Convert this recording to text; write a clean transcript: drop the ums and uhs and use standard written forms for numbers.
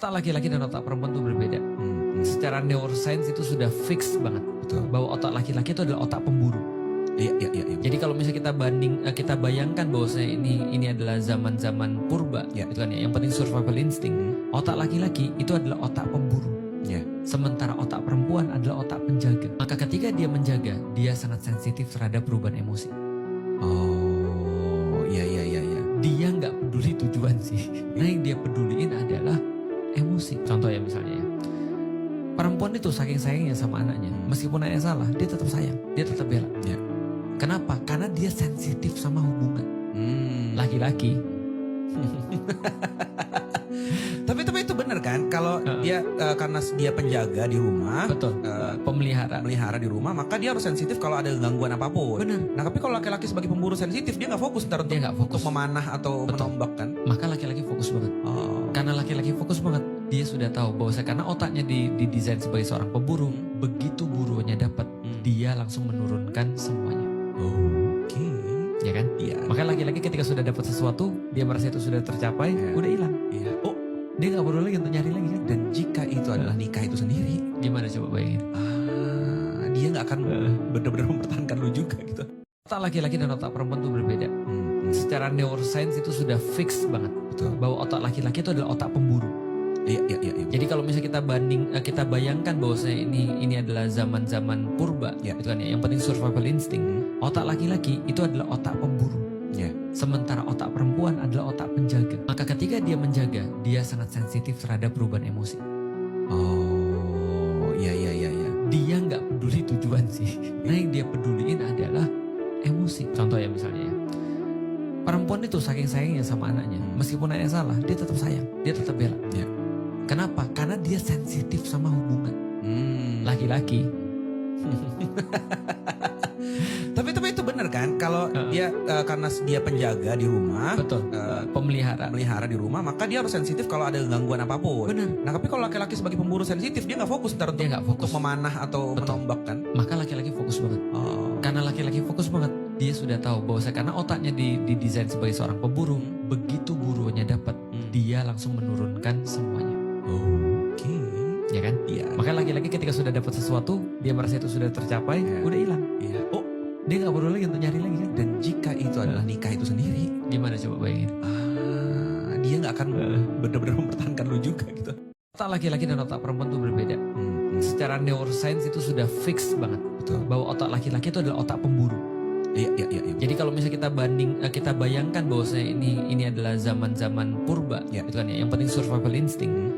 Otak laki-laki dan otak perempuan itu berbeda. Secara neuroscience itu sudah fix banget. Betul. Bahwa otak laki-laki itu adalah otak pemburu. Iya. Jadi kalau misalnya kita bayangkan bahwasanya ini adalah zaman-zaman purba, gitu kan ya. Yang penting survival instinct. Otak laki-laki itu adalah otak pemburu. Sementara otak perempuan adalah otak penjaga. Maka ketika dia menjaga, dia sangat sensitif terhadap perubahan emosi. Oh, iya. Dia nggak peduli tujuan sih. Nah yang dia peduliin adalah emosi. Contoh ya misalnya ya. Perempuan itu saking sayangnya sama anaknya, meskipun anaknya salah, dia tetap sayang, dia tetap bela. Kenapa? Karena dia sensitif sama hubungan. Laki-laki. Tapi itu benar kan? Kalau dia karena dia penjaga di rumah, betul, melihara di rumah, maka dia harus sensitif kalau ada gangguan apapun. Benar. Nah, tapi kalau laki-laki sebagai pemburu sensitif, dia nggak fokus untuk memanah atau menombak kan? Maka laki-laki fokus banget. Karena laki-laki fokus banget, dia sudah tahu bahwa karena otaknya didesain sebagai seorang pemburu, begitu buruannya dapat, dia langsung menurunkan semuanya. Oke. Ya kan? Iya. Maka laki-laki ketika sudah dapat sesuatu, dia merasa itu sudah tercapai, udah hilang. Iya. Oh, dia nggak perlu lagi untuk nyari lagi kan? Dan jika itu adalah nikah itu sendiri, gimana coba bayangin? Dia nggak akan benar-benar mempertahankan lu juga gitu. Otak laki-laki dan otak perempuan itu berbeda. Secara neuroscience itu sudah fix banget. Betul. Bahwa otak laki-laki itu adalah otak pemburu. Iya. Jadi kalau misalnya kita bayangkan bahwasanya ini adalah zaman-zaman purba, gitu kan ya. Yang penting survival instinct. Otak laki-laki itu adalah otak pemburu. Sementara otak perempuan adalah otak penjaga. Maka ketika dia menjaga, dia sangat sensitif terhadap perubahan emosi. Oh, iya. Dia nggak peduli tujuan sih. Nah yang dia peduliin adalah emosi. Contoh ya misalnya ya. Perempuan itu saking sayangnya sama anaknya, meskipun anaknya salah, dia tetap sayang, dia tetap bela. Kenapa? Karena dia sensitif sama hubungan. Laki-laki. Tapi itu benar kan? Kalau dia karena dia penjaga di rumah, betul, melihara di rumah, maka dia harus sensitif kalau ada gangguan apapun. Benar. Nah, tapi kalau laki-laki sebagai pemburu sensitif, dia nggak fokus untuk memanah atau menombak kan? Maka laki-laki fokus banget. Karena laki-laki fokus banget, dia sudah tahu bahwa karena otaknya didesain sebagai seorang pemburu, begitu buruannya dapat, dia langsung menurunkan semuanya. Oke. Ya kan? Iya. Maka laki-laki ketika sudah dapat sesuatu, dia merasa itu sudah tercapai, udah hilang. Iya. Oh, dia nggak perlu lagi untuk nyari lagi kan? Dan jika itu adalah nikah itu sendiri, gimana coba bayangin? Dia nggak akan benar-benar mempertahankan lu juga gitu. Otak laki-laki dan otak perempuan itu berbeda. Secara neuroscience itu sudah fix banget. Betul. Bahwa otak laki-laki itu adalah otak pemburu. Iya. Jadi kalau misalnya kita bayangkan bahwasanya ini adalah zaman-zaman purba, gitu kan ya. Yang penting survival instinct.